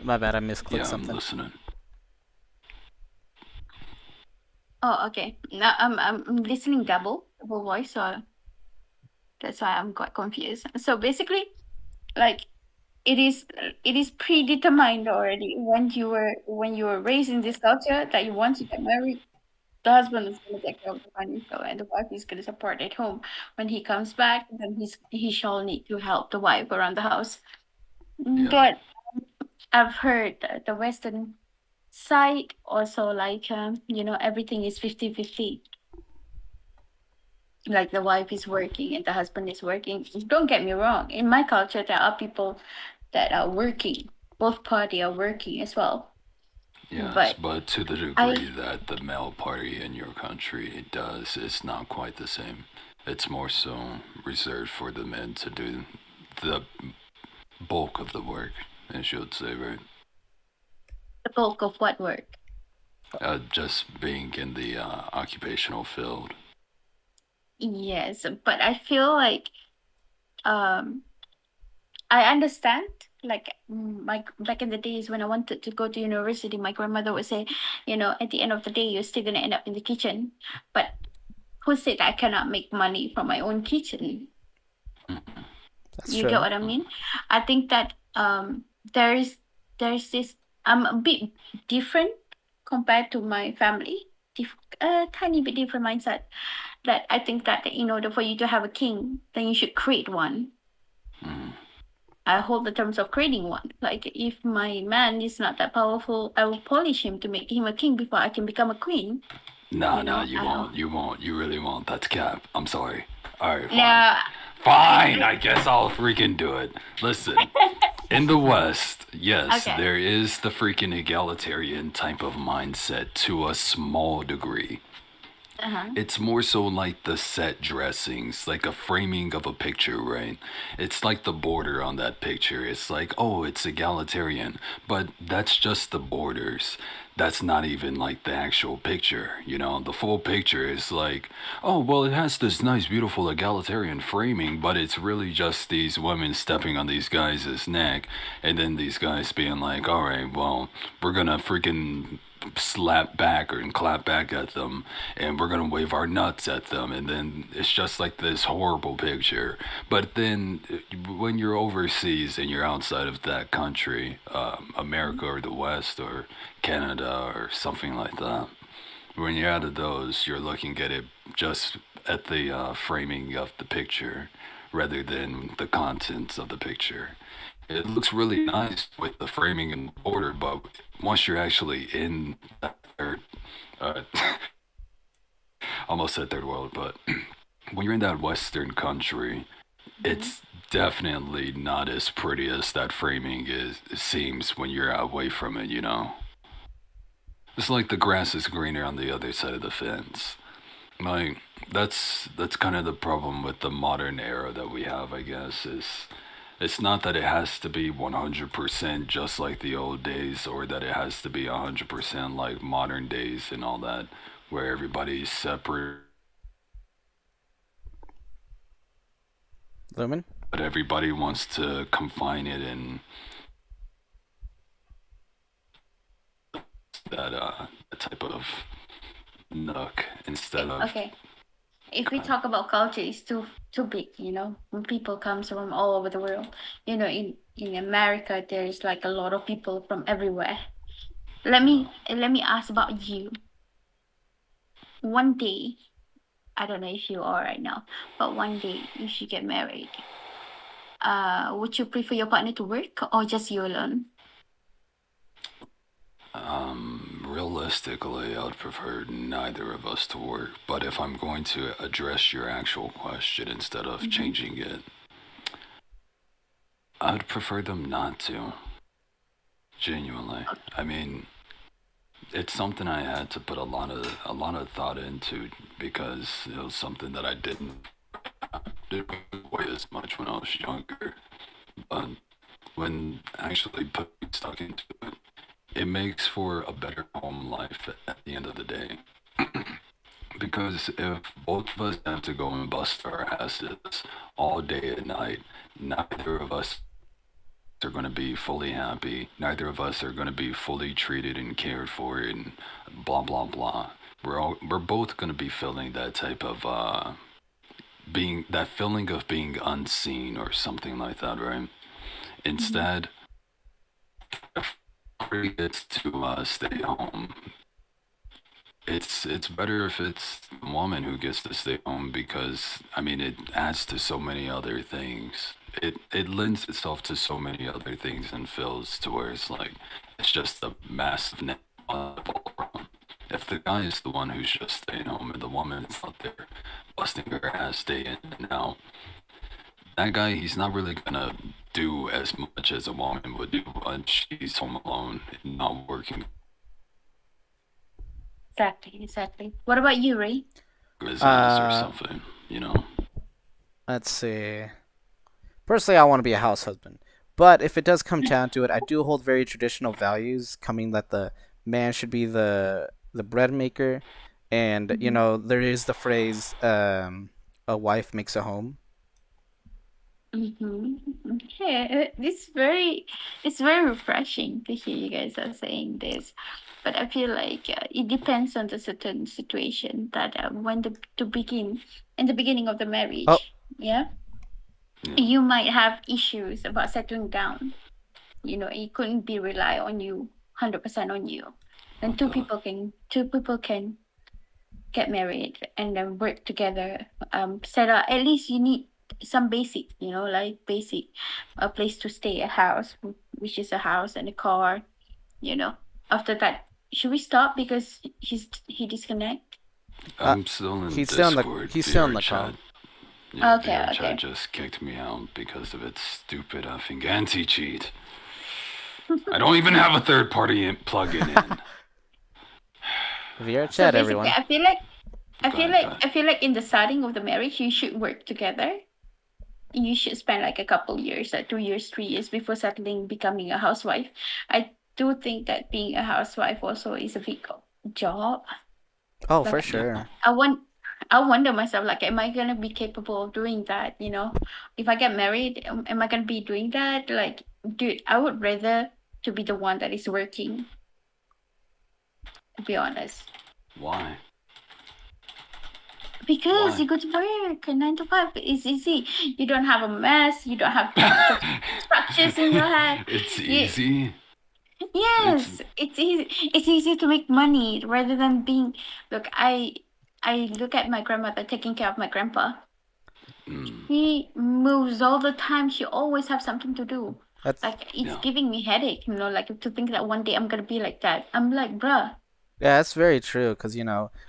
My bad, I misclicked Yeah, I'm something. listening. Oh, okay. Now I'm listening double voice, so that's why I'm quite confused. So basically, like it is it is predetermined already when you were raised in this culture that you want to get married. The husband is going to take care of the financial, and the wife is going to support at home. When he comes back, then he shall need to help the wife around the house. Yeah. But I've heard that the Western side also like everything is 50-50. Like the wife is working and the husband is working. Don't get me wrong. In my culture, there are people that are working. Both party are working as well. Yes, But but to the I degree that the male party in your country does, it's not quite the same. It's more so reserved for the men to do the bulk of the work, as you would say, right? the bulk of what work? Just being in the occupational field. Yes, but I feel like um I understand. Like my back in the days when I wanted to go to university, my grandmother would say, at the end of the day, you're still gonna end up in the kitchen. But who said I cannot make money from my own kitchen? Mhm. That's You get true. what I mean? I think that there is there's this I'm a bit different compared to my family. A tiny bit different mindset. That I think that in order for you to have a king, then you should create one. Mhm. I hold the terms of creating one. Like if my man is not that powerful, I will polish him to make him a king before I can become a queen. Nah, You nah, know, you won't. You won't. You really won't. That's cap. I'm sorry. Alright, fine. now Fine, I I guess I'll freaking do it. Listen, in the West, yes, okay. there is the freaking egalitarian type of mindset to a small degree. Uh-huh. It's more so like the set dressings, like a framing of a picture, right? It's like the border on that picture. It's like, oh, it's egalitarian, but that's just the borders. That's not even like the actual picture, you know? The full picture is like, oh, well, it has this nice, beautiful egalitarian framing, but it's really just these women stepping on these guys' neck, and then these guys being like, all right, well, we're gonna freaking slap back or and clap back at them, and we're gonna wave our nuts at them, and then it's just like this horrible picture. But then when you're overseas and you're outside of that country, America or the West or Canada or something like that, when you're out of those, you're looking at it just at the framing of the picture rather than the contents of the picture. It looks really nice with the framing and border, but once you're actually in that third, uh, almost said third world, but when you're in that Western country, Mhm. it's definitely not as pretty as that framing is it seems when you're away from it, you know? It's like the grass is greener on the other side of the fence. Like that's kind of the problem with the modern era that we have, I guess, is it's not that it has to be 100% just like the old days or that it has to be 100% like modern days and all that where everybody's separate, Lumen? but everybody wants to confine it in that type of nook instead of Okay. If we talk about culture, it's too big. When people comes from all over the world. In America, there is like a lot of people from everywhere. yeah. Let me ask about you. One day, I don't know if you are right now, but one day, if you get married, would you prefer your partner to work or just you alone? Realistically, I would prefer neither of us to work. But if I'm going to address your actual question instead of Mm-hmm. changing it, I would prefer them not to. Genuinely, I mean, it's something I had to put a lot of thought into because it was something that I didn't do quite as much when I was younger. But when actually putting stuck into it, it makes for a better home life at the end of the day. Because if both of us have to go and bust our asses all day and night, neither of us are going to be fully happy. Neither of us are going to be fully treated and cared for, and blah blah blah. We're both going to be feeling that type of being that feeling of being unseen or something like that, right? Mhm. Instead, if Ree gets to stay home, it's better if it's the woman who gets to stay home because I mean it adds to so many other things. It lends itself to so many other things and feels to where it's like it's just a massive net all around. If the guy is the one who's just staying home and the woman is out there busting her ass day in and out, that guy he's not really gonna do as much as a woman would do when she's home alone and not working Exactly, exactly. What about you, Ray? business or Uh, something, you know. let's see. Personally, I want to be a house husband, but if it does come down to it, I do hold very traditional values, coming that the man should be the bread maker, and Mm-hmm. there is the phrase, "A wife makes a home." Mm-hmm. Okay, it's very refreshing to hear you guys are saying this, but I feel like it depends on the certain situation that when to begin in the beginning of the Oh, marriage, yeah, Yeah. you might have issues about settling down. It couldn't be rely on you 100% on you. Then What two the? people can two people can get married and then work together. Set up at least you need some basic, like basic, a place to stay, a house, which is a house and a car. You know. After that, should we stop because he disconnect? uh, I'm still in he's still in the Discord he's still in VR the chat. call. Yeah, Okay, VR chat okay. just kicked me out because of its stupid effing anti cheat. I don't even have a third party plug-in in. VR So chat, basically, everyone. I feel like I Go feel ahead, go like ahead. I feel like in the starting of the marriage, you should work together. You should spend like a couple years, like 2 years, 3 years before settling, becoming a housewife. I do think that being a housewife also is a big job. Oh, for Like Yeah. sure. I want, I wonder myself, like, am I gonna be capable of doing that? If I get married, am I gonna be doing that? Like, dude, I would rather to be the one that is working. To be honest, Why? because Why? you go to work 9 to 5, it's easy. You don't have a mess. You don't have bunch of structures in your head. It's You easy. It's Yes, it's easy. It's easy to make money rather than being. Look, I look at my grandmother taking care of my grandpa. mm, She moves all the time. She always have something to do. That's Like it's yeah. giving me headache. Like to think that one day I'm gonna be like that. I'm like, bruh. yeah, that's very true. Cause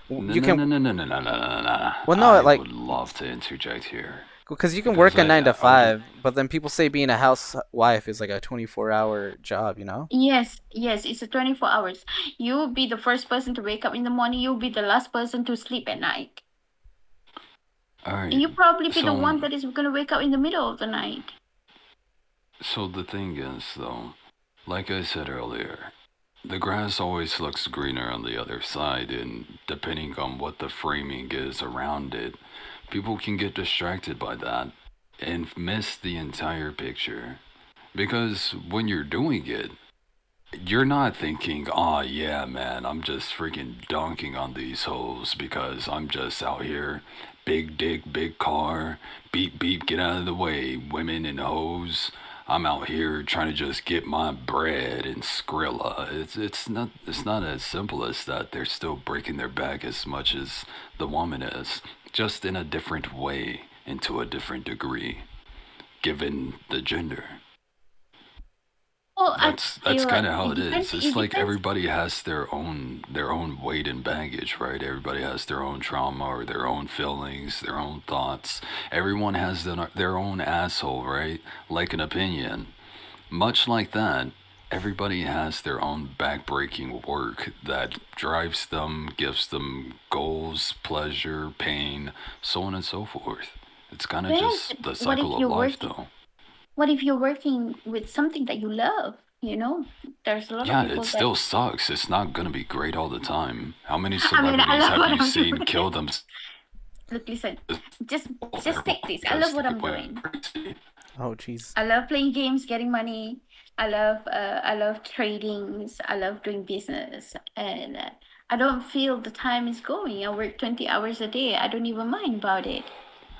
No, you no, can no, no, no, no, no, no, no, no. well no I like would love to interject here because you can because work a nine to I would. five, but then people say being a housewife is like a 24-hour job. Yes, yes, it's a 24 hours. You'll be the first person to wake up in the morning. You'll be the last person to sleep at night. All And right. you probably be the So, one that is gonna wake up in the middle of the night. so the thing is, though, like I said earlier, the grass always looks greener on the other side, and depending on what the framing is around it, people can get distracted by that and miss the entire picture. Because when you're doing it, you're not thinking, oh yeah, man, I'm just freaking dunking on these hoes because I'm just out here, big dick, big car, beep beep, get out of the way, women and hoes. I'm out here trying to just get my bread and Skrilla. It's not as simple as that. They're still breaking their back as much as the woman is, just in a different way and to a different degree, given the gender. Well, I That's feel kind like of how it it depends. is. It's It like depends. everybody has their own weight and baggage, right? Everybody has their own trauma or their own feelings, their own thoughts. Everyone has their own asshole, right? Like an opinion. Much like that, everybody has their own backbreaking work that drives them, gives them goals, pleasure, pain, so on and so forth. It's kind of Depends. just the What cycle if of you're life, working? though. What if you're working with something that you love? There's a lot of Yeah, it people that. still sucks. It's not gonna be great all the time. How many I mean, I celebrities love have what you I'm seen doing. kill themselves Look, listen. Just, while just they're take this. I love because what they I'm went doing. crazy? Oh, jeez. I love playing games, getting money. I love tradings. I love doing business, and I don't feel the time is going. I work 20 hours a day. I don't even mind about it.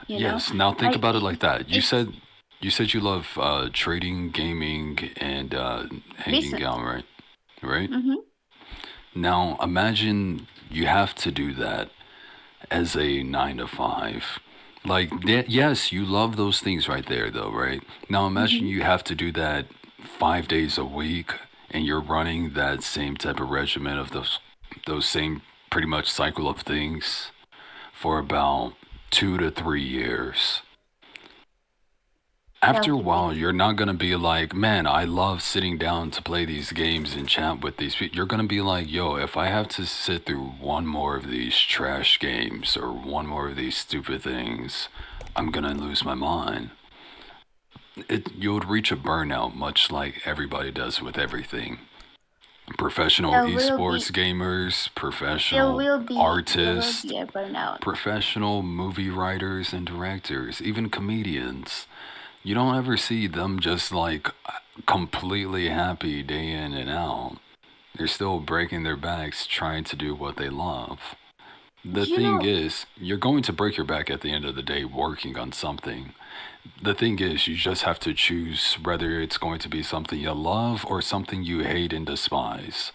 You know, Yes. Now think like about it like that. You it's said you love trading, gaming, and hanging business. out, right? Right. Mm-hmm. Now imagine you have to do that as a 9 to 5. Like, yes, you love those things right there, though, right? Now imagine Mm-hmm. you have to do that 5 days a week, and you're running that same type of regimen of those same pretty much cycle of things for about 2 to 3 years. That After would a be while, you're painful. not gonna be like, man, I love sitting down to play these games and chat with these people. You're gonna be like, yo, if I have to sit through one more of these trash games or one more of these stupid things, I'm gonna lose my mind. You would reach a burnout, much like everybody does with everything. Professional There will esports be gamers, professional there will artists, be a burnout. professional movie writers and directors, even comedians. You don't ever see them just like completely happy day in and out. They're still breaking their backs trying to do what they love. The You thing know, is, you're going to break your back at the end of the day working on something. The thing is, you just have to choose whether it's going to be something you love or something you hate and despise.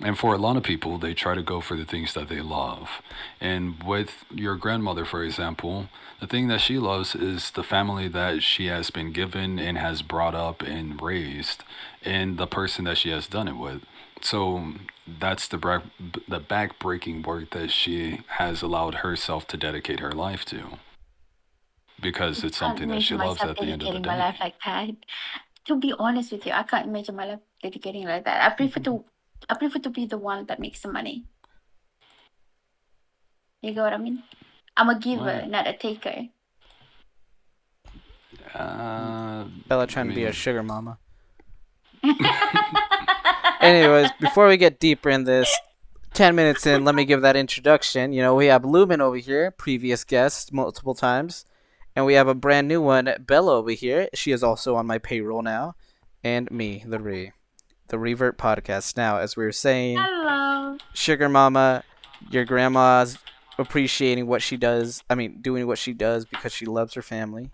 And for a lot of people, they try to go for the things that they love. And with your grandmother, for example, the thing that she loves is the family that she has been given and has brought up and raised, and the person that she has done it with. So that's the back-breaking work that she has allowed herself to dedicate her life to because it's can't something that she imagine loves myself at the end of the dedicating my life day. like that. To be honest with you, I can't imagine my life dedicating like that. I prefer to be the one that makes the money. You get what I mean? I'm a giver, Right. not a taker. Uh, Bella I trying to be a mean, sugar mama. Anyways, before we get deeper in this, 10 minutes in, let me give that introduction. We have Lumen over here, previous guest multiple times. And we have a brand new one, Bella over here. She is also on my payroll now. And me, the Ree. The Ree-Virt Podcast. Now, as we were saying, Hello. Sugar Mama, your grandma's appreciating what she does. I mean, doing what she does because she loves her family.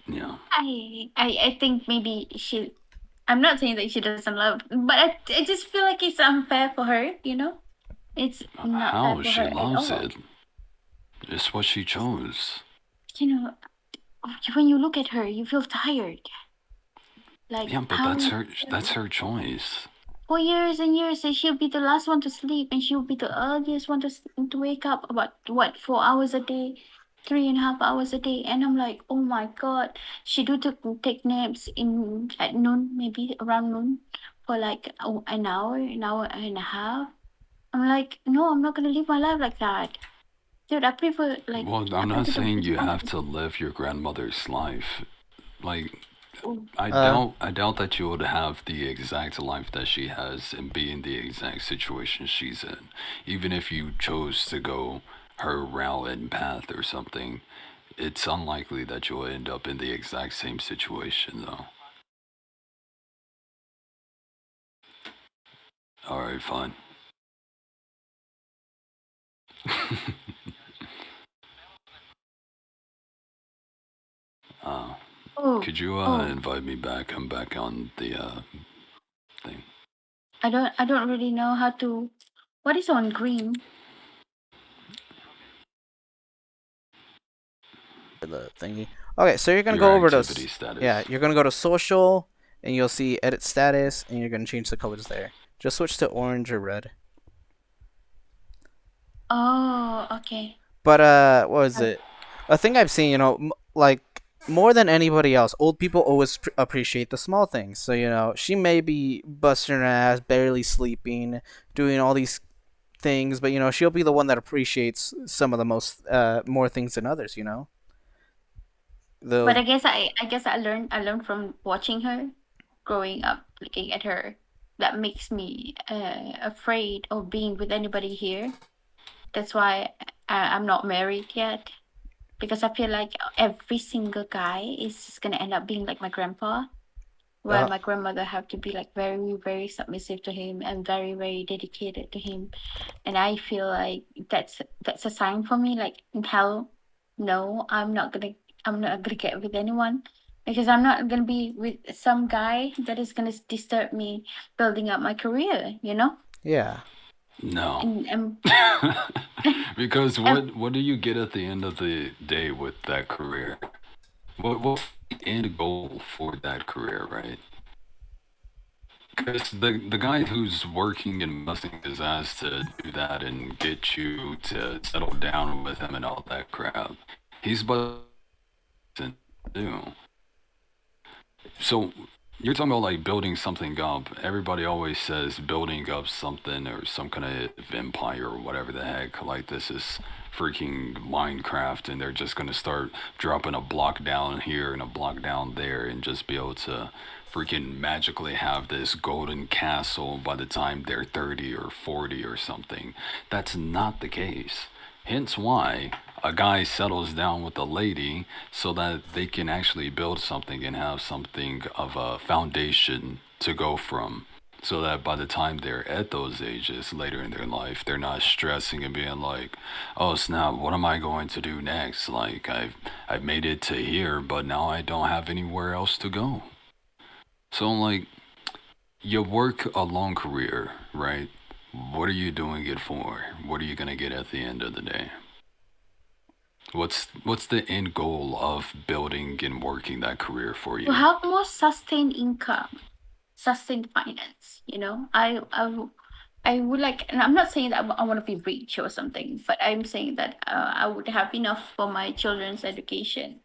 yeah. I think maybe she. I'm not saying that she doesn't love, but I just feel like it's unfair for her. You know, it's not fair How for she her at loves all. it. It's what she chose. You know, when you look at her, you feel tired. Like Yeah, but how that's her choice. for years and years, and she'll be the last one to sleep, and she'll be the earliest one to wake up. About what 4 hours a day, 3.5 hours a day, and I'm like, oh my god, she do take naps in at noon, maybe around noon, for like an hour and a half. I'm like, no, I'm not gonna live my life like that, dude. Well, I I'm not prefer to saying be you have honest. to live your grandmother's life. Like Oh, Uh, I doubt that you would have the exact life that she has and be in the exact situation she's in. Even if you chose to go her route and path or something, it's unlikely that you'll end up in the exact same situation though. Alright, fine. uh, oh, could you oh. invite me back? I'm back on the thing. I don't really know how to. What is on green? the thingy. Okay, so you're gonna Your go over to activity yeah, status. you're gonna go to social, and you'll see edit status, and you're gonna change the colors there. Just switch to orange or red. Oh, okay. But what was it? A thing I've seen, like more than anybody else, old people always appreciate the small things. So she may be busting her ass, barely sleeping, doing all these things, but she'll be the one that appreciates some of the most more things than others. But Those. I guess I learned from watching her, growing up, looking at her. That makes me afraid of being with anybody here. That's why I'm not married yet because I feel like every single guy is just gonna end up being like my grandpa, where Uh, my grandmother have to be like very, very submissive to him and very, very dedicated to him. And I feel like that's a sign for me, like, hell no, I'm not gonna get with anyone, because I'm not gonna be with some guy that is gonna disturb me building up my career, you know? yeah. No. And Because and what do you get at the end of the day with that career? What's the end goal for that career, right? Because the guy who's working and busting his ass to do that and get you to settle down with him and all that crap, he's busting too. So you're talking about like building something up. Everybody always says building up something or some kind of empire or whatever the heck. Like this is freaking Minecraft, and they're just gonna start dropping a block down here and a block down there, and just be able to freaking magically have this golden castle by the time they're 30 or 40 or something. That's not the case. Hence why a guy settles down with a lady so that they can actually build something and have something of a foundation to go from. So that by the time they're at those ages later in their life, they're not stressing and being like, "Oh snap, what am I going to do next? Like I've made it to here, but now I don't have anywhere else to go." So like you work a long career, right? What are you doing it for? What are you gonna get at the end of the day? What's the end goal of building and working that career for to you? have more sustained income, sustained finance, you know, I would like, and I'm not saying that I want to be rich or something, but I'm saying that I would have enough for my children's education.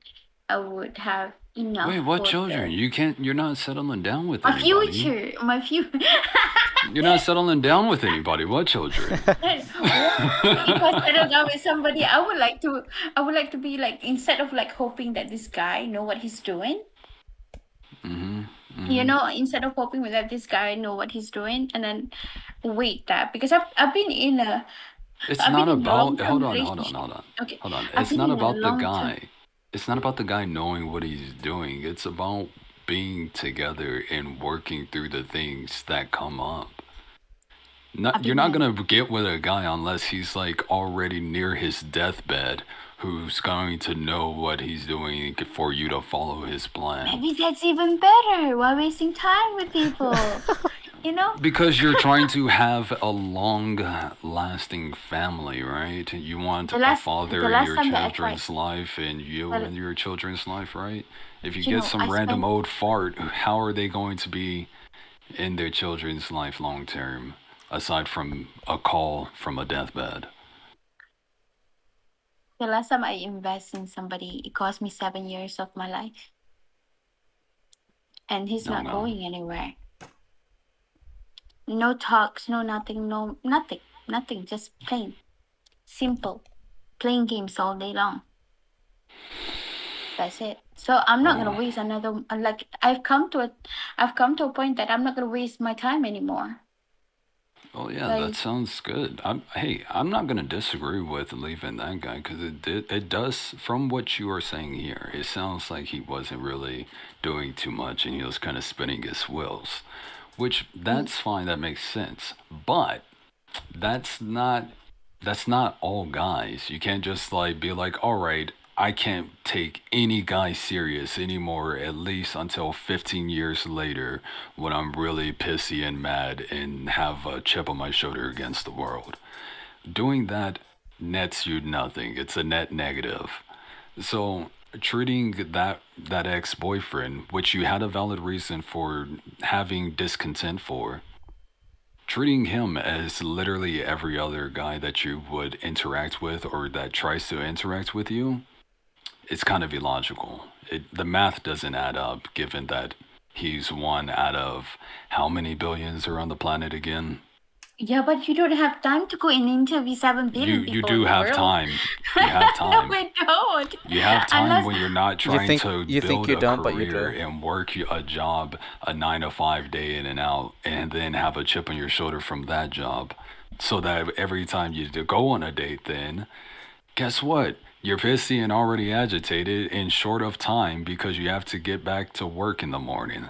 I would have enough Wait, what for children? the You can't. You're not settling down with my anybody. future, my future. You're not settling down with anybody. What children? If I settle down with somebody, I would like to be like, instead of like hoping that this guy know what he's doing, Mm-hmm. you Mm-hmm. know, instead of hoping that this guy know what he's doing, and then wait that, because It's I've been not in a about. long term Hold on. Hold on. relationship. Hold on. Okay, Hold on. I've It's been not in a about the long term. guy. It's not about the guy knowing what he's doing. It's about being together and working through the things that come up. I've Not, you're been not in gonna get with a guy unless he's like already near his deathbed, who's going to know what he's doing for you to follow his plan. Maybe that's even better. Why wasting time with people? You know, Because you're trying to have a long lasting family, right? You want a the father in last your time that I tried, children's life and you well, in your children's life, right? If you you get know, I some random spent old fart, how are they going to be in their children's life long term, aside from a call from a deathbed? the last time I invest in somebody, it cost me 7 years of my life, and he's No, not no. going anywhere. No talks, no nothing, no nothing, nothing. Just plain, simple, playing games all day long. That's it. So I'm not gonna Oh, waste another. Like, I've come to a point that I'm not gonna waste my time anymore. well, yeah, that Like, sounds good. Hey, I'm not gonna disagree with leaving that guy because it does, from what you are saying here, it sounds like he wasn't really doing too much and he was kind of spinning his wheels, which mm, that's fine. That makes sense. But that's not that's not all guys. You can't just like be like, all right, I can't take any guy serious anymore, at least until 15 years later when I'm really pissy and mad and have a chip on my shoulder against the world. Doing that nets you nothing. It's a net negative. So treating that ex-boyfriend, which you had a valid reason for having discontent for, treating him as literally every other guy that you would interact with or that tries to interact with you, it's kind of illogical. The math doesn't add up given that he's one out of how many billions are on the planet again? yeah, but you don't have time to go and interview 7 billion You people in do the have world. time. You have No, time. we don't. You have time Unless, when you're not trying to You think build you a don't, but you career do. and work a job, a 9 to 5 day in and out, and then have a chip on your shoulder from that job. So that every time you go on a date, then guess what? You're pissy and already agitated in short of time because you have to get back to work in the morning.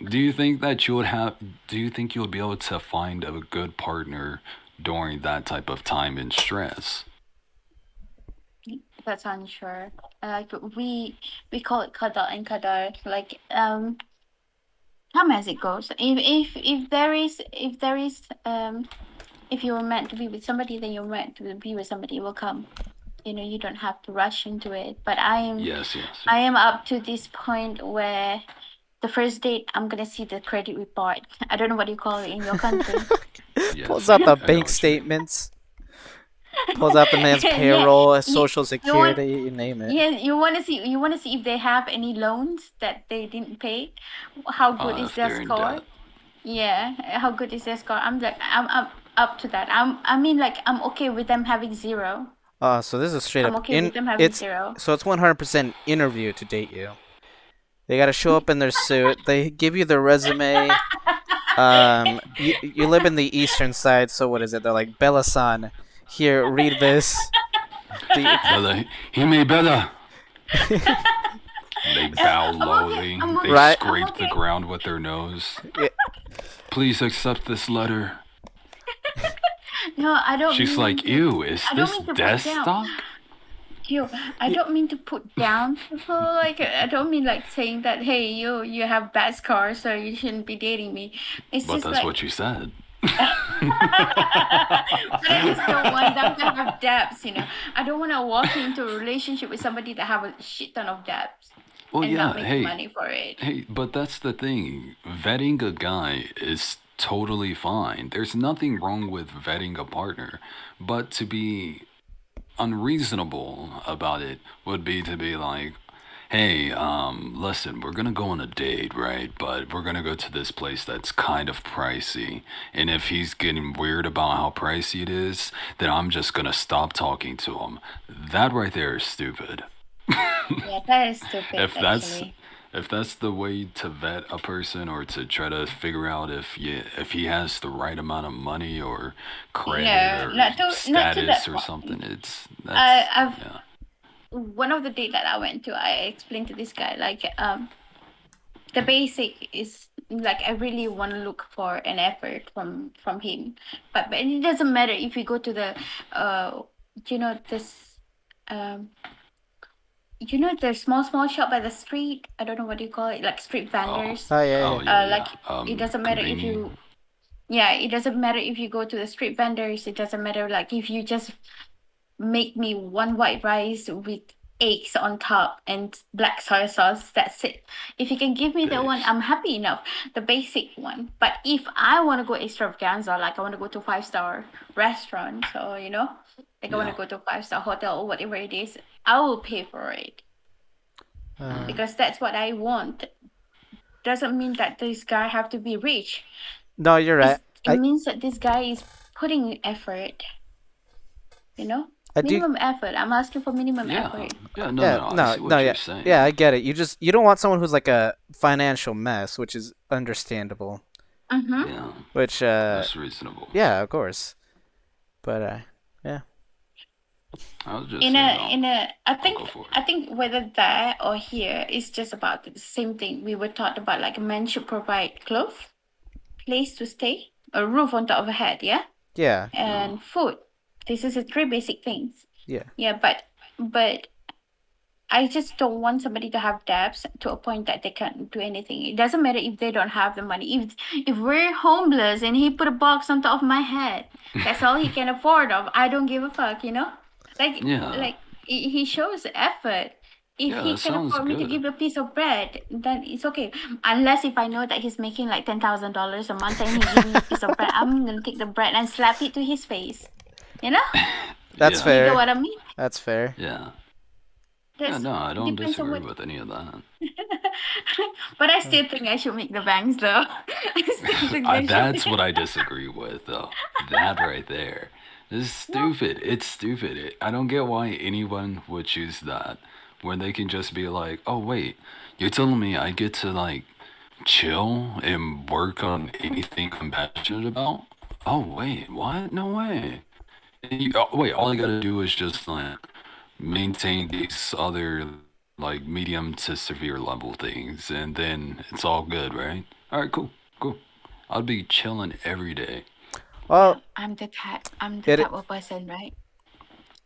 Do you Exactly. think that you would have? Do you think you'll be able to find a good partner during that type of time and stress? That's unsure. Like we call it qada and qadar. Like come as it goes. If there is if you're meant to be with somebody, then you're meant to be with somebody. It will come. You don't have to rush into it. But Yes, yes, I yes. am up to this point where the first date I'm gonna see the credit report. I don't know what you call it in your country. Yes, Pulls out the I know bank what you mean. statements. Pulls out the man's Yeah, payroll, his you, social you want security, you name it. yeah, you want to see if they have any loans that they didn't pay. How good is If their they're in score? debt. Yeah, how good is their score? I'm up to that. I mean, like, I'm okay with them having zero. So this is straight I'm up okay with them having zero. it's 100% interview to date you. They got to show up in their suit. They give you their resume. You live in the eastern side, so what is it? They're like, Bella-san, here, read this. The Bella, he made Bella. They bow I'm okay. lowly. I'm They okay. right. I'm scrape the okay. ground with their nose. Yeah. Please accept this letter. No, I don't She's mean like, to. ew, is I don't this mean to put desk down. stock? Yo, I don't mean to put down people. Like, I don't mean like saying that, hey, you have bad scars, so you shouldn't be dating me. It's But just that's like, what you said. but I just don't want them to have debts. I don't want to walk into a relationship with somebody that have a shit ton of debts Well, and not yeah, making hey, money for it. hey, but that's the thing. Vetting a guy is totally fine. There's nothing wrong with vetting a partner. But to be unreasonable about it would be to be like, hey, listen, we're gonna go on a date, right? But we're gonna go to this place that's kind of pricey. And if he's getting weird about how pricey it is, then I'm just gonna stop talking to him. That right there is stupid. Yeah, that is stupid, if that's actually. if that's the way to vet a person or to try to figure out if he has the right amount of money or credit No, or not to status that or point. something, it's I that's I've yeah. One of the date that I went to, I explained to this guy like the basic is like I really want to look for an effort from him, but it doesn't matter if we go to the uh this um the small shop by the street. I don't know what you call it, like street Oh, vendors. Oh yeah, oh yeah. yeah, Like yeah. it doesn't matter if Conveni. you yeah, it doesn't matter if you go to the street vendors. It doesn't matter like if you just make me one white rice with eggs on top and black soy sauce. That's it. If you can give me that one, Base. I'm happy enough. The basic one. But if I want to go extravaganza, like I want to go to 5-star restaurant, so like I want Yeah. to go to 5-star hotel or whatever it is, I will pay for it Uh, Mm. because that's what I want. Doesn't mean that this guy have to be rich. no, you're right. It I means that this guy is putting effort. You know, I do. minimum effort. I'm asking for minimum Yeah. effort. Yeah, no, no, Yeah, no. I no, see no, what yeah, you're saying. yeah. I get it. You don't want someone who's like a financial mess, which is understandable. Mm-hmm. Yeah. Which That's reasonable. yeah, of course. But yeah. I was just In saying, a in a, I I'll go think for it. I think whether there or here is just about the same thing. We were taught about like a man should provide clothes, place to stay, a roof on top of a head, yeah, Yeah, Yeah. and food. This is the three basic things. yeah. Yeah, but I just don't want somebody to have debts to a point that they can't do anything. It doesn't matter if they don't have the money. If we're homeless and he put a box on top of my head, that's all he can afford of. I don't give a fuck. Like Yeah. like he shows effort. If Yeah, he that can sounds afford me to good. give a piece of bread, then it's okay. Unless if I know that he's making like $10,000 a month and he give me a piece of bread, I'm gonna take the bread and slap it to his face. You know? That's Yeah. You get fair. what I mean? That's fair. Yeah. Yeah, That's no, I don't depends on disagree what. with any of that. But I Uh, still think I should make the banks though. I still think they should. That's what I disagree with, though. That right there. This is No. stupid. It's stupid. I don't get why anyone would choose that when they can just be like, oh, wait, you're telling me I get to, like, chill and work on anything I'm passionate about? Oh, wait, what? No way. And wait, all I gotta do is just, like, maintain these other like medium to severe level things, and then it's all good, right? All right, cool, cool. I'll be chilling every day. Yeah, Well, I'm the type it of person, right?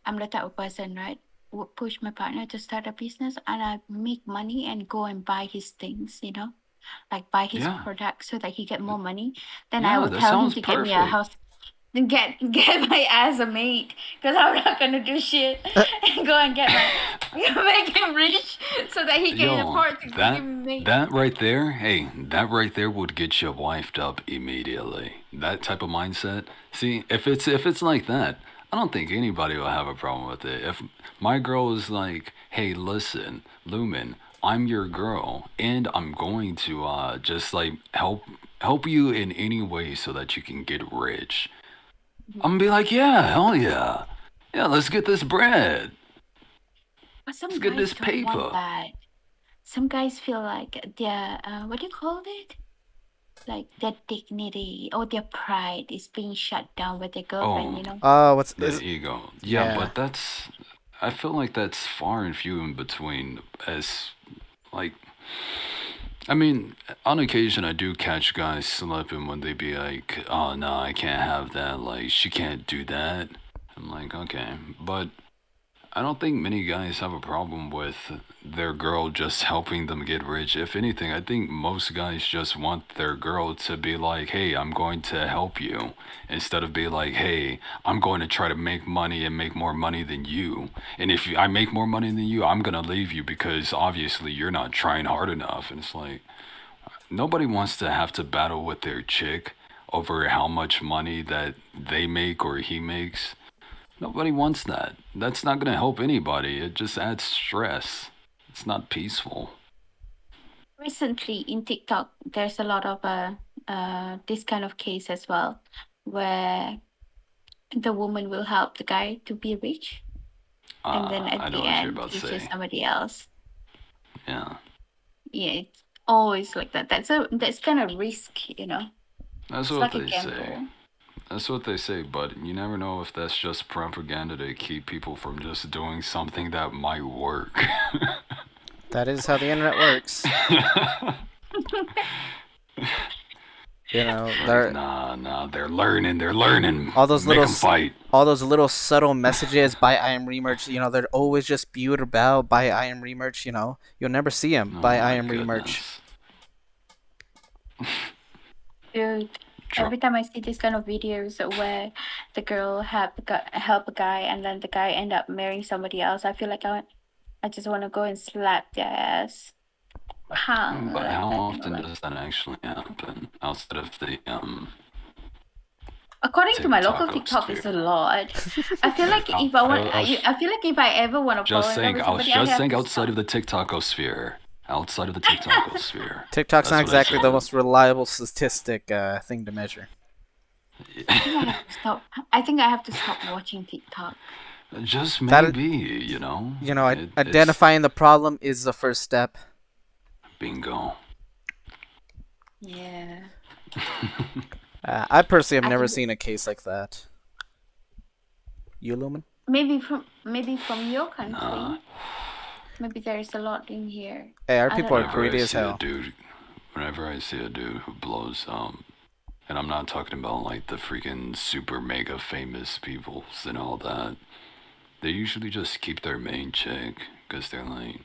I'm the type of person, right? Would push my partner to start a business and I make money and go and buy his things, like buy his Yeah, product so that he get more money. Then I yeah, would that tell him sounds to get me a perfect. house. Then get my ass a maid because I'm not gonna do shit and go and get my make him rich so that he can Yo, afford to give that me maid. that right there, hey, that right there would get you wifed up immediately. That type of mindset. See, if it's like that, I don't think anybody will have a problem with it. If my girl is like, "Hey, listen, Lumen, I'm your girl, and I'm going to just like help you in any way so that you can get rich." I'm gonna be like, "Yeah, hell yeah, yeah, let's get this bread, But let's some get guys this don't want paper." that. Some guys feel like their what do you call it? Like their dignity or their pride is being shut down with their girlfriend, Oh, what's the is ego. Yeah, yeah. but I feel like that's far and few in between. As, like, I mean, on occasion I do catch guys slipping when they be like, oh, no, I can't have that. Like, she can't do that. I'm like, okay. But I don't think many guys have a problem with their girl just helping them get rich. If anything, I think most guys just want their girl to be like, hey, I'm going to help you. Instead of be like, hey, I'm going to try to make money and make more money than you. And if I make more money than you, I'm going to leave you because obviously you're not trying hard enough. And it's like, nobody wants to have to battle with their chick over how much money that they make or he makes. Nobody wants that. That's not going to help anybody. It just adds stress. It's not peaceful. Recently in TikTok, there's a lot of this kind of case as well, where the woman will help the guy to be rich, and then at I know the what you're end about to he chooses say. somebody else. Yeah, Yeah, it's always like that. That's kind of risk. that's It's what like a they say. gamble. That's what they say, but you never know if that's just propaganda to keep people from just doing something that might work. That is how the internet works. You know, Like, there nah, nah, they're learning. all those Make little them fight. all those little subtle messages by I am Remerch, they're always just butte about by I am Remerch, You'll never see them Oh by I my am Remerch. goodness. Dude, Dr- every time I see these kind of videos where the girl help a guy and then the guy end up marrying somebody else, I feel like I just want to go and slap their ass, pang, but like how that, often like. does that actually happen outside of the According to my local TikTok TikTok, it's sphere? a lot. I feel like I, if I I, want, I was I feel like if I ever want to fall just in love saying, with I was somebody, I just have saying to outside stop. of the TikTokosphere. Outside of the TikTokosphere. TikTok's not That's what I exactly the said. most reliable statistic thing to measure. I think I have to stop. I think I have to stop watching TikTok. Just That maybe, you know. It's identifying the problem is the first step. bingo. Yeah, I personally have I never think seen a case like that. You, Lumen? maybe from your Nah. country, maybe there is a lot in here. Hey, our I people don't are Whenever know. I greedy as see a hell. dude, whenever I see a dude who blows and I'm not talking about like the freaking super mega famous peoples and all that. They usually just keep their main chick because they're like,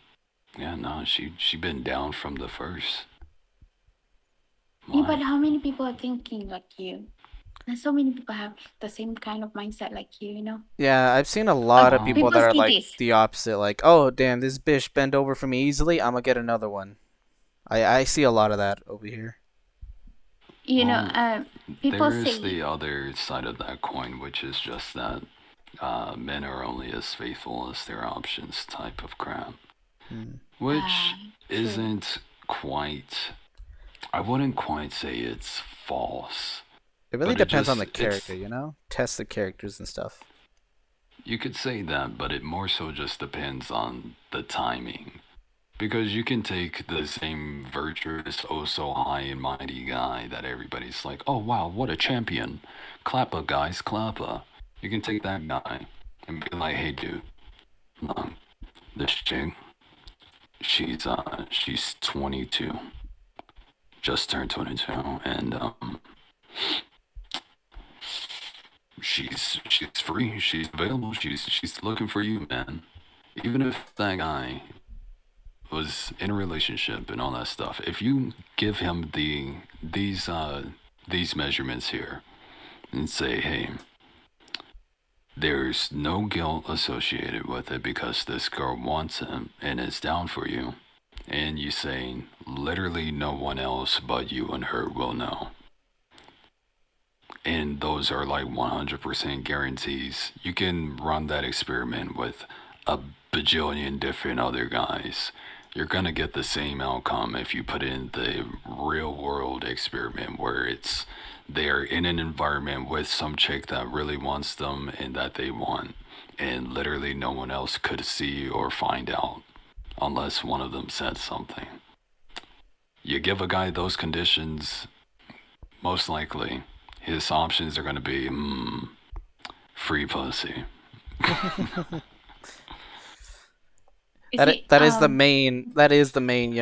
yeah, no, she been down from the first. Yeah, but Why? how many people are thinking like you? And so many people have the same kind of mindset like you. Yeah, I've seen a lot of people People that are see like this. the opposite. Like, oh, damn, this bitch bent over for me easily. I'm gonna get another one. I see a lot of that over here. You know, Well, people there is say, the other side of that coin, which is just that men are only as faithful as their options type of crap, Hmm. which true. isn't quite. I wouldn't quite say it's false, It really but it depends on just the character, it's. Test the characters and stuff. You could say that, but it more so just depends on the timing. Because you can take the same virtuous, oh so high and mighty guy that everybody's like, oh wow, what a champion. Clappa, guys, clappa. You can take that guy and be like, hey dude, Look, this chick, she's 22, just turned 22, and she's free, she's available, she's looking for you, man. Even if that guy was in a relationship and all that stuff, if you give him these measurements here and say, hey, there's no guilt associated with it because this girl wants him and is down for you, and you say literally no one else but you and her will know, and those are like 100% guarantees, you can run that experiment with a bajillion different other guys. You're gonna get the same outcome if you put in the real world experiment where it's they're in an environment with some chick that really wants them and that they want, and literally no one else could see or find out unless one of them said something. You give a guy those conditions, most likely his options are going to be free pussy. You see, That is the main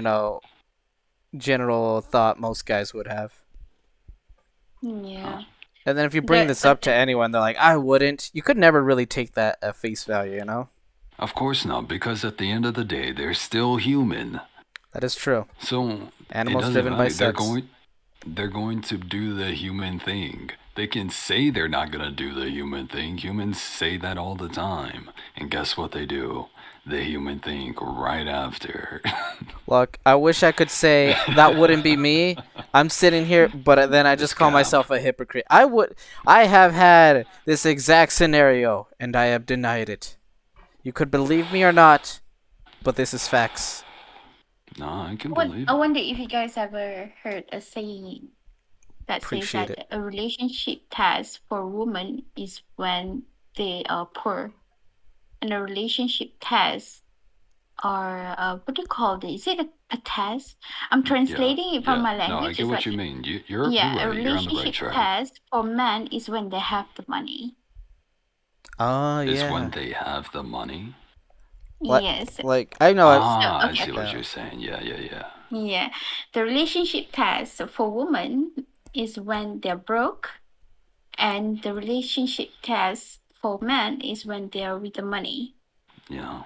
general thought most guys would have. yeah. And then if you bring this up to anyone, they're like, I wouldn't. You could never really take that at face value, you know? Of course not, because at the end of the day, they're still human. That is true. So Animals driven by sex. They're going to do the human thing. They can say they're not going to do the human thing. Humans say that all the time. And guess what they do? The human thing right after. Look, I wish I could say that wouldn't be me. I'm sitting here, but then I just call myself a hypocrite. I have had this exact scenario, and I have denied it. You could believe me or not, but this is facts. No, I can believe I it. wonder if you guys ever heard a saying that says Appreciate that it. a relationship test for women is when they are poor, and a relationship test or what do you call it? Is it a test? I'm Yeah, translating it from yeah. my No, I language. get It's what like, you mean. You're yeah, a right. You're on the right relationship track. test for men is when they have the money. Oh, Is when yeah. they have the money. Yes. Like, I know it. So, Ah, I okay. see what Yeah. you're saying. Yeah, yeah, yeah. Yeah. The relationship test for women is when they're broke, and the relationship test for men is when they're with the money. Yeah.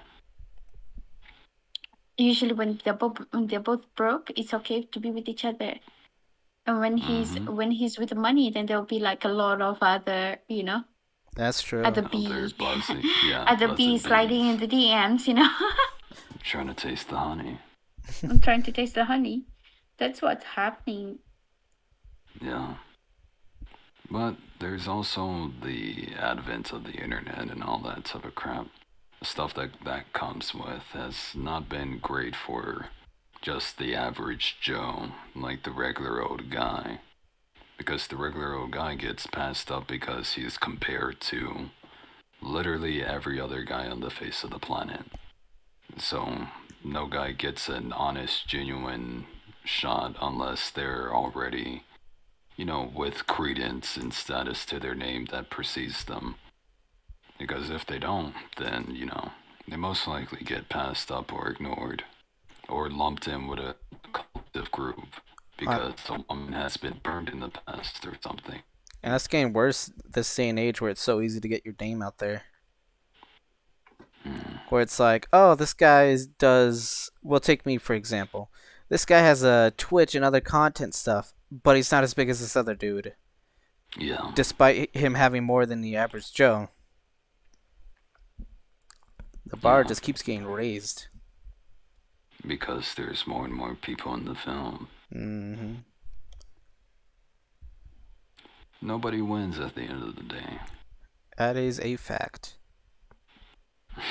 Usually, when they're both broke, it's okay to be with each other. And Mm-hmm. when he's with the money, then there'll be like a lot of other, That's true. other Other B, buzzing. Yeah, other B buzzing sliding in bees. the DMs. Trying to taste the honey. I'm trying to taste the honey. That's what's happening. Yeah. But there's also the advent of the internet and all that sort of crap. The stuff that comes with has not been great for just the average Joe, like the regular old guy. Because the regular old guy gets passed up because he's compared to literally every other guy on the face of the planet. So no guy gets an honest, genuine shot unless they're already, with credence and status to their name that precedes them. Because if they don't, then, they most likely get passed up or ignored or lumped in with a collective group Uh, because a woman has been burned in the past or something. and that's getting worse this day and age where it's so easy to get your name out there. Hmm. Where it's like, oh, this guy does. Well, take me for example. This guy has a Twitch and other content stuff, but he's not as big as this other dude, Yeah, despite him having more than the average Joe. The bar yeah, just keeps getting raised. because there's more and more people in the film. Hmm. Nobody wins at the end of the day. That is a fact. At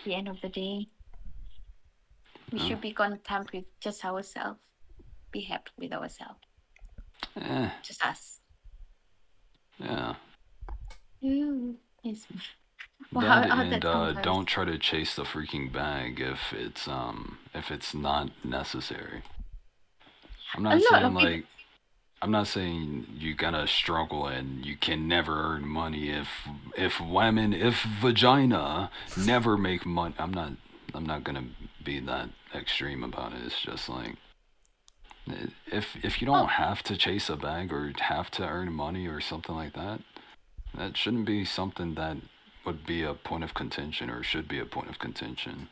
the end of the day, we Huh? should be content with just ourselves. Be happy with ourselves. Eh, Just us. yeah. Ooh. Yes. Well, That how and that compares? don't try to chase the freaking bag if it's not necessary. I'm A not lot saying of people. like I'm not saying you gotta struggle and you can never earn money if women if vagina never make money. I'm not gonna be that extreme about it. It's just like if you don't Oh, have to chase a bag or have to earn money or something like that, that shouldn't be something that would be a point of contention or should be a point of contention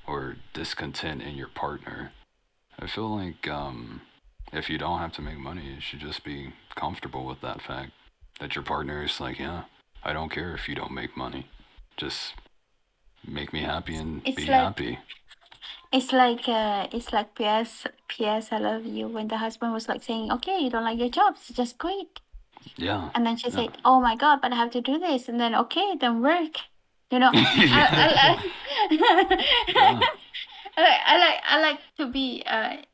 or discontent in your partner. I feel like if you don't have to make money, you should just be comfortable with that fact that your partner is like, yeah, I don't care if you don't make money. Just make me happy and it's be like happy. it's like P.S. I love you when the husband was like saying, okay, you don't like your job, so just quit. Yeah, And then she yeah, said, oh my God, but I have to do this. And then, okay, then work. You know, yeah, I, yeah, I like to be,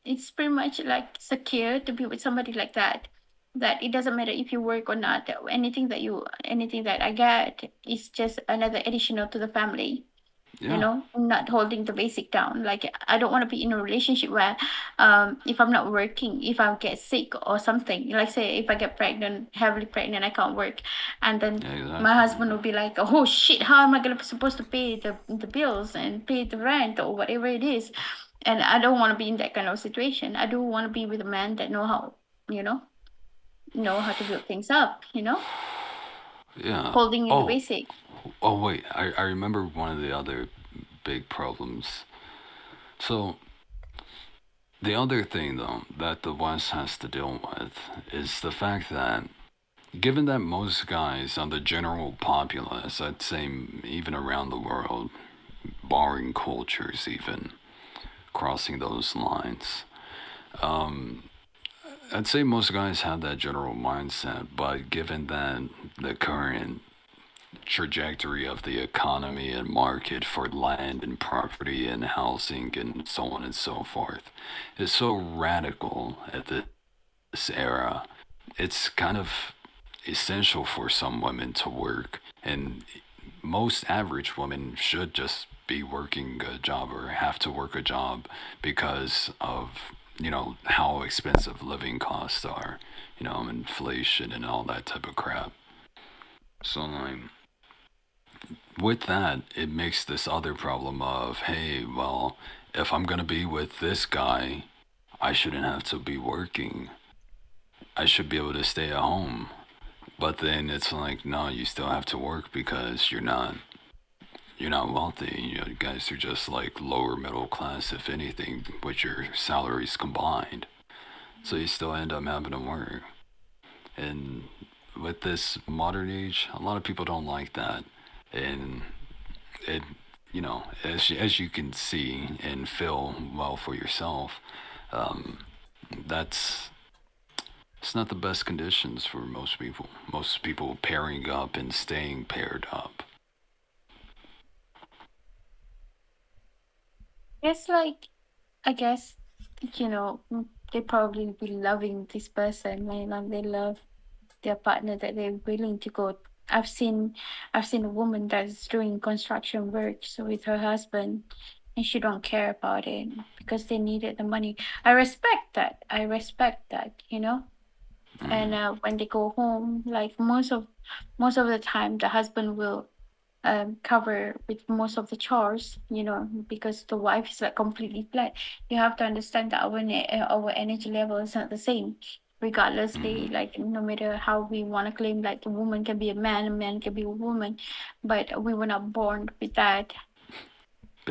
it's pretty much like secure to be with somebody like that. That it doesn't matter if you work or not. Anything that I get is just another additional to the family. yeah, Not holding the basic down. Like I don't want to be in a relationship where if I'm not working, if I get sick or something, like say if I get pregnant, heavily pregnant, I can't work, and then yeah, my exactly. husband will be like, oh shit, how am I gonna supposed to pay the bills and pay the rent or whatever it is. And I don't want to be in that kind of situation. I do want to be with a man that you know know how to build things up, Yeah. holding in the Oh, basic. oh wait, I remember one of the other big problems. So the other thing though that the West has to deal with is the fact that given that most guys on the general populace, I'd say even around the world, barring cultures even, crossing those lines, I'd say most guys have that general mindset, but given that the current trajectory of the economy and market for land and property and housing and so on and so forth is so radical at this era, it's kind of essential for some women to work, and most average women should just be working a job or have to work a job because of how expensive living costs are, inflation and all that type of crap. So like with that, it makes this other problem of, hey, well, if I'm gonna be with this guy, I shouldn't have to be working. I should be able to stay at home. But then it's like, no, you still have to work because you're not wealthy. You guys are just like lower middle class, if anything, with your salaries combined. So you still end up having to work. And with this modern age, a lot of people don't like that. And it, as you can see and feel well for yourself, um, that's it's not the best conditions for most people. Most people pairing up and staying paired up. It's like I guess, they probably be loving this person, they love their partner that they're willing to go. I've seen, I've seen a woman that's doing construction work so with her husband, and she don't care about it because they needed the money. I respect that. I respect that. And Mm, when they go home, like most of the time, the husband will cover with most of the chores, because the wife is like completely flat. You have to understand that our energy level is not the same. Regardlessly, mm, like no matter how we want to claim, like a woman can be a man can be a woman, but we were not born with that.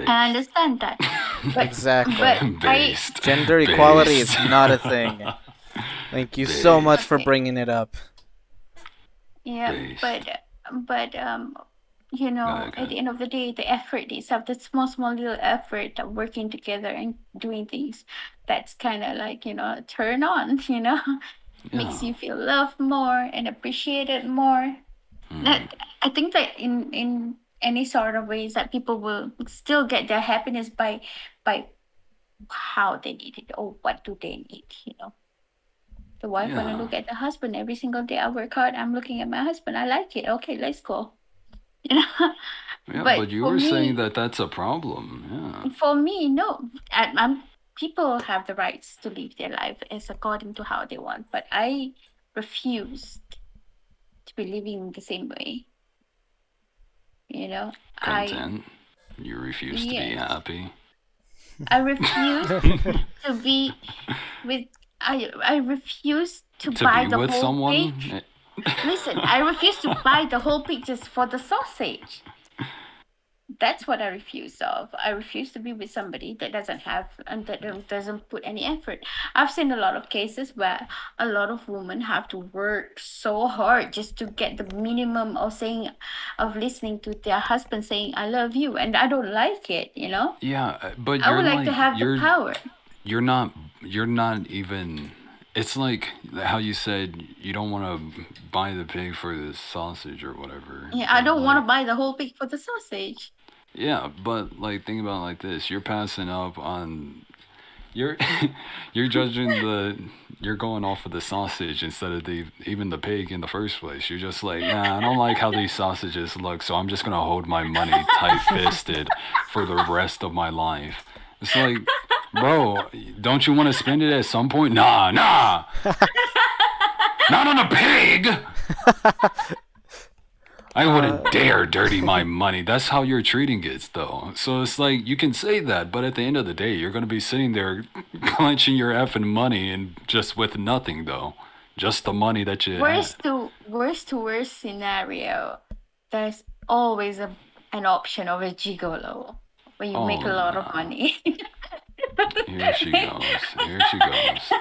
I based. understand that, but Exactly. I Based. Gender equality Based. is not a thing. Thank you so much Based. for okay. bringing it up. Yeah, Based. but Go ahead, go at ahead. the end of the day, the effort itself, the small little effort of working together and doing things, that's kind of like, turn on, Yeah. makes you feel loved more and appreciated more. Mm, That I think that in any sort of ways that people will still get their happiness by how they need it or what do they need. The wife wanna yeah. look at the husband every single day. I work hard. I'm looking at my husband. I like it. Okay, let's go. You know. Yeah, but But you for were saying me, that that's a problem. no. I'm. people have the rights to live their life as according to how they want, but I refused to be living the same way. You know, I Content. You refuse to be yes, happy. I refuse to be with. I refuse to To buy be the with whole pig. someone? Listen, I refuse to buy the whole pig just for the sausage. That's what I refuse of. I refuse to be with somebody that doesn't have and that doesn't put any effort. I've seen a lot of cases where a lot of women have to work so hard just to get the minimum of saying, of listening to their husband saying "I love you," and I don't like it. Yeah, but I you're would like to like have the power. you're not you're not even. It's like how you said you don't want to buy the pig for the sausage or whatever. Yeah, I But don't want to like, buy the whole pig for the sausage. yeah, but like think about it like this: you're passing up on you're you're judging the you're going off of the sausage instead of the even the pig in the first place. You're just like, nah, I don't like how these sausages look, so I'm just gonna hold my money tight fisted for the rest of my life. It's like, bro, don't you want to spend it at some point? Nah, nah, not on a pig. I wouldn't uh, dare dirty my money. That's how you're treating it, though. So it's like you can say that, but at the end of the day, you're gonna be sitting there clenching your effing money and just with nothing, though. Just the money that you had. Worst scenario, there's always an option of a gigolo when you make Oh a lot of no! money. Here she goes. Here she goes.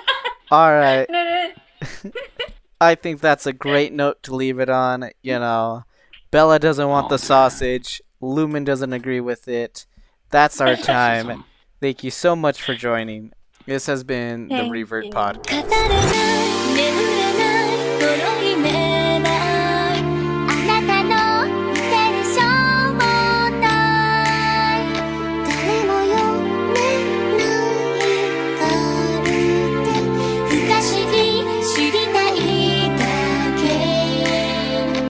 all right. No, no. I think that's a great note to leave it on. Bella doesn't want Oh the dear. sausage. Lumen doesn't agree with it. That's our time. Sexism. Thank you so much for joining. This has been the Thank Revert you. Podcast.